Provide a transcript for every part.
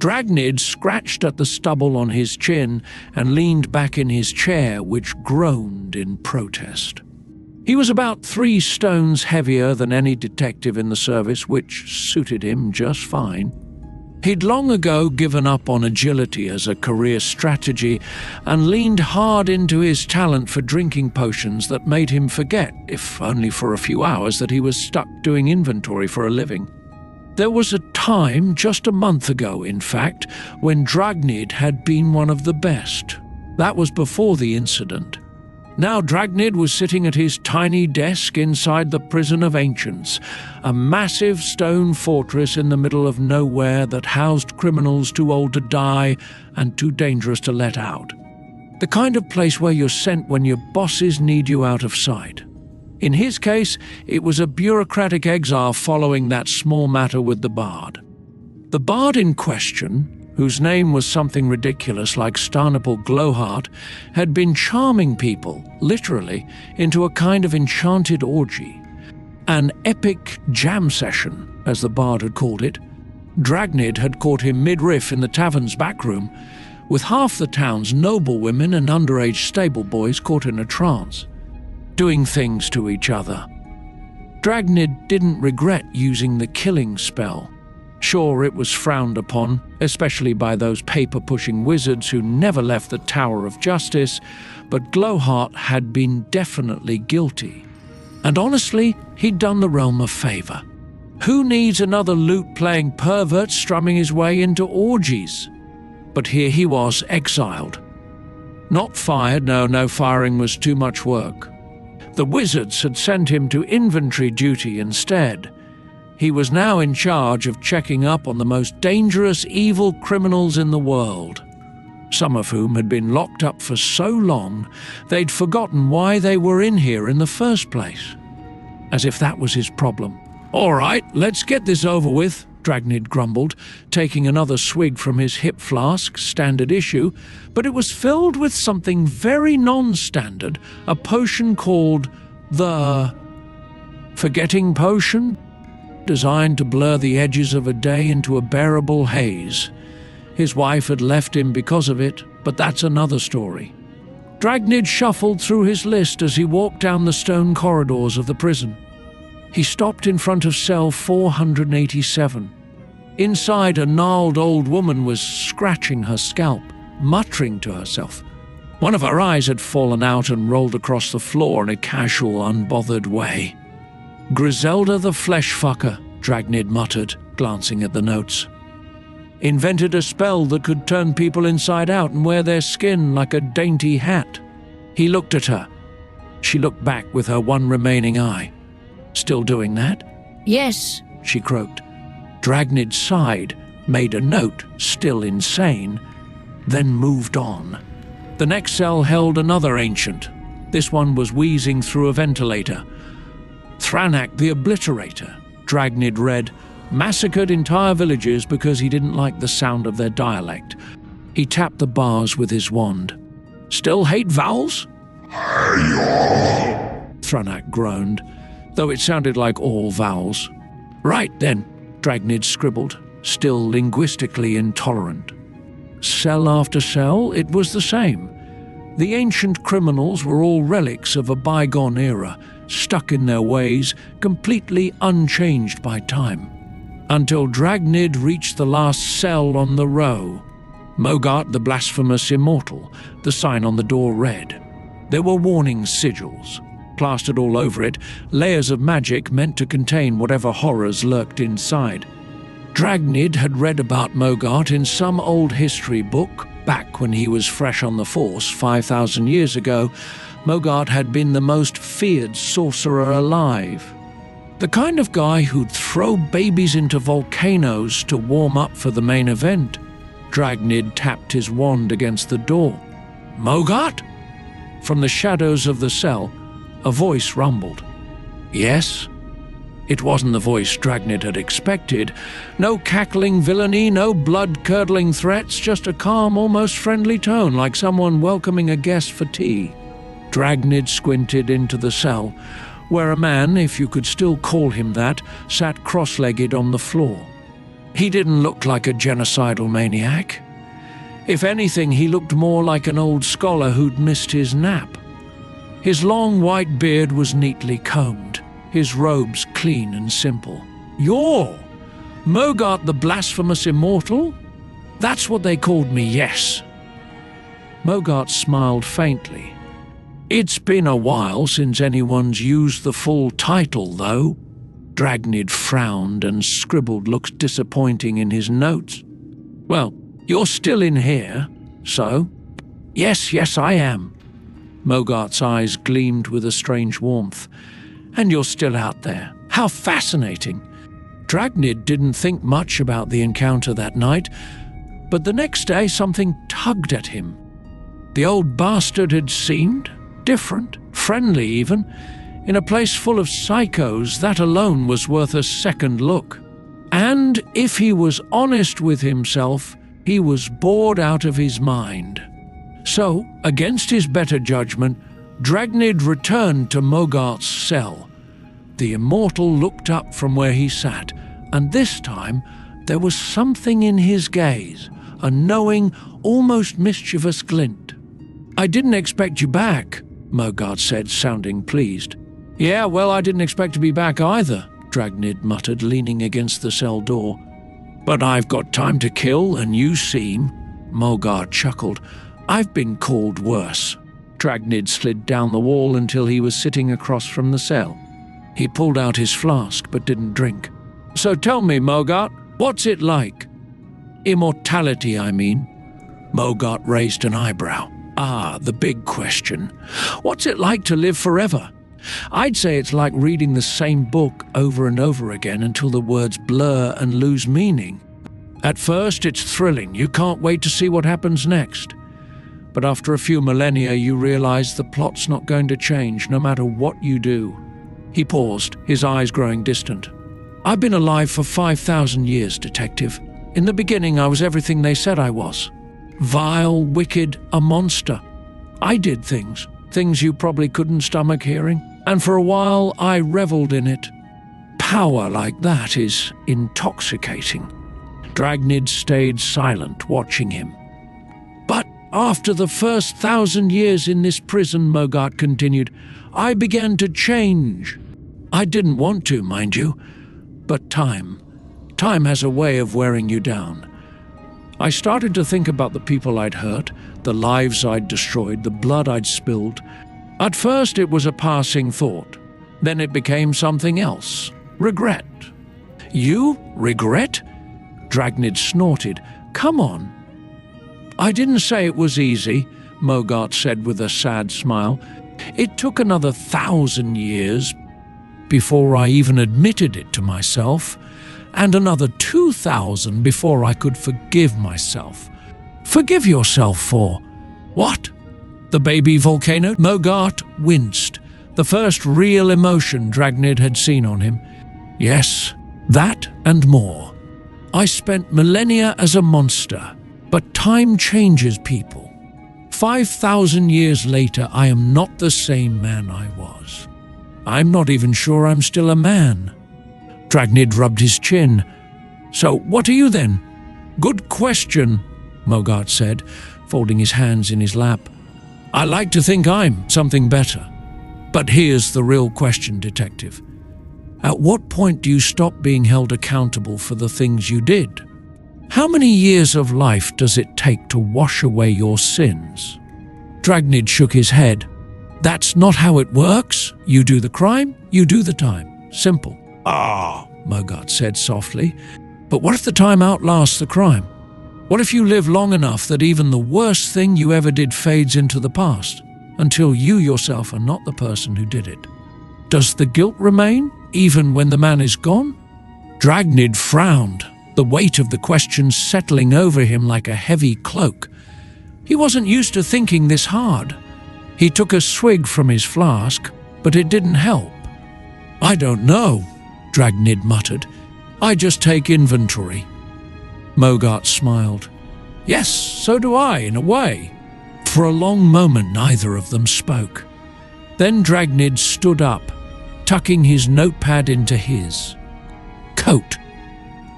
Dragnid scratched at the stubble on his chin and leaned back in his chair, which groaned in protest. He was about 3 stones heavier than any detective in the service, which suited him just fine. He'd long ago given up on agility as a career strategy and leaned hard into his talent for drinking potions that made him forget, if only for a few hours, that he was stuck doing inventory for a living. There was a time, just a month ago in fact, when Dragnid had been one of the best. That was before the incident. Now Dragnid was sitting at his tiny desk inside the Prison of Ancients, a massive stone fortress in the middle of nowhere that housed criminals too old to die and too dangerous to let out. The kind of place where you're sent when your bosses need you out of sight. In his case, it was a bureaucratic exile following that small matter with the bard. The bard in question, whose name was something ridiculous like Starnapple Glowheart, had been charming people, literally, into a kind of enchanted orgy. An epic jam session, as the bard had called it. Dragnid had caught him mid-riff in the tavern's back room, with half the town's noblewomen and underage stable boys caught in a trance, doing things to each other. Dragnid didn't regret using the killing spell. Sure, it was frowned upon, especially by those paper-pushing wizards who never left the Tower of Justice, but Glowheart had been definitely guilty. And honestly, he'd done the realm a favor. Who needs another lute-playing pervert strumming his way into orgies? But here he was, exiled. Not fired, no firing was too much work. The wizards had sent him to inventory duty instead. He was now in charge of checking up on the most dangerous evil criminals in the world, some of whom had been locked up for so long they'd forgotten why they were in here in the first place. As if that was his problem. "All right, let's get this over with," Dragnid grumbled, taking another swig from his hip flask, standard issue, but it was filled with something very non-standard, a potion called the Forgetting Potion, designed to blur the edges of a day into a bearable haze. His wife had left him because of it, but that's another story. Dragnid shuffled through his list as he walked down the stone corridors of the prison. He stopped in front of cell 487. Inside, a gnarled old woman was scratching her scalp, muttering to herself. One of her eyes had fallen out and rolled across the floor in a casual, unbothered way. "Griselda the Fleshfucker," Dragnid muttered, glancing at the notes. "Invented a spell that could turn people inside out and wear their skin like a dainty hat." He looked at her. She looked back with her one remaining eye. "Still doing that?" "Yes," she croaked. Dragnid sighed, made a note, still insane, then moved on. The next cell held another ancient. This one was wheezing through a ventilator. Thranak the Obliterator, Dragnid read, massacred entire villages because he didn't like the sound of their dialect. He tapped the bars with his wand. "Still hate vowels?" Thranak groaned, though it sounded like all vowels. "Right then," Dragnid scribbled, still linguistically intolerant. Cell after cell, it was the same. The ancient criminals were all relics of a bygone era, stuck in their ways, completely unchanged by time. Until Dragnid reached the last cell on the row. Mogart the Blasphemous Immortal, the sign on the door read. There were warning sigils, plastered all over it, layers of magic meant to contain whatever horrors lurked inside. Dragnid had read about Mogart in some old history book. Back when he was fresh on the force 5,000 years ago, Mogart had been the most feared sorcerer alive. The kind of guy who'd throw babies into volcanoes to warm up for the main event. Dragnid tapped his wand against the door. "Mogart?" From the shadows of the cell, a voice rumbled. "Yes?" It wasn't the voice Dragnid had expected. No cackling villainy, no blood-curdling threats, just a calm, almost friendly tone, like someone welcoming a guest for tea. Dragnid squinted into the cell, where a man, if you could still call him that, sat cross-legged on the floor. He didn't look like a genocidal maniac. If anything, he looked more like an old scholar who'd missed his nap. His long white beard was neatly combed, his robes clean and simple. "You're Mogart the Blasphemous Immortal? That's what they called me, yes." Mogart smiled faintly. "It's been a while since anyone's used the full title, though." Dragnid frowned and scribbled looks disappointing in his notes. "Well, you're still in here, so?" Yes, I am." Mogart's eyes gleamed with a strange warmth. "And you're still out there. How fascinating." Dragnid didn't think much about the encounter that night, but the next day something tugged at him. The old bastard had seemed different, friendly even. In a place full of psychos, that alone was worth a second look. And if he was honest with himself, he was bored out of his mind. So, against his better judgment, Dragnid returned to Mogart's cell. The immortal looked up from where he sat, and this time there was something in his gaze, a knowing, almost mischievous glint. "I didn't expect you back," Mogart said, sounding pleased. "Yeah, well, I didn't expect to be back either," Dragnid muttered, leaning against the cell door. "But I've got time to kill, and you seem—" Mogart chuckled. "I've been called worse." Dragnid slid down the wall until he was sitting across from the cell. He pulled out his flask, but didn't drink. "So tell me, Mogart, what's it like?" "Immortality, I mean." Mogart raised an eyebrow. "Ah, the big question. What's it like to live forever? I'd say it's like reading the same book over and over again until the words blur and lose meaning. At first, it's thrilling. You can't wait to see what happens next. But after a few millennia, you realize the plot's not going to change, no matter what you do." He paused, his eyes growing distant. "I've been alive for 5,000 years, Detective. In the beginning, I was everything they said I was. Vile, wicked, a monster. I did things you probably couldn't stomach hearing, and for a while I reveled in it. Power like that is intoxicating." Dragnid stayed silent, watching him. "But after the first 1,000 years in this prison," Mogart continued, "I began to change. I didn't want to, mind you, but time has a way of wearing you down. I started to think about the people I'd hurt, the lives I'd destroyed, the blood I'd spilled. At first it was a passing thought. Then it became something else. Regret." "You? Regret?" Dragnid snorted. "Come on." "I didn't say it was easy," Mogart said with a sad smile. "It took another 1,000 years before I even admitted it to myself, and another 2,000 before I could forgive myself." "Forgive yourself for what?" "The baby volcano?" Mogart winced, the first real emotion Dragnid had seen on him. "Yes, that and more. I spent millennia as a monster, but time changes people. 5,000 years later, I am not the same man I was. I'm not even sure I'm still a man." Dragnid rubbed his chin. "So what are you then?" "Good question," Mogart said, folding his hands in his lap. "I like to think I'm something better. But here's the real question, Detective. At what point do you stop being held accountable for the things you did? How many years of life does it take to wash away your sins?" Dragnid shook his head. "That's not how it works. You do the crime, you do the time. Simple." "Ah," Mogart said softly. "But what if the time outlasts the crime? What if you live long enough that even the worst thing you ever did fades into the past, until you yourself are not the person who did it? Does the guilt remain, even when the man is gone?" Dragnid frowned, the weight of the question settling over him like a heavy cloak. He wasn't used to thinking this hard. He took a swig from his flask, but it didn't help. "I don't know," Dragnid muttered. "I just take inventory." Mogart smiled. "Yes, so do I, in a way." For a long moment, neither of them spoke. Then Dragnid stood up, tucking his notepad into his. "Coat.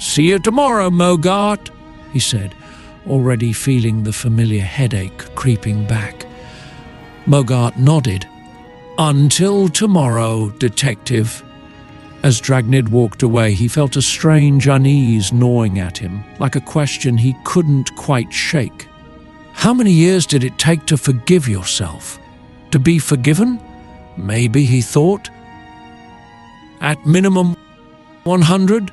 "See you tomorrow, Mogart," he said, already feeling the familiar headache creeping back. Mogart nodded. "Until tomorrow, Detective." As Dragnid walked away, he felt a strange unease gnawing at him, like a question he couldn't quite shake. How many years did it take to forgive yourself? To be forgiven? Maybe, he thought. At minimum 100?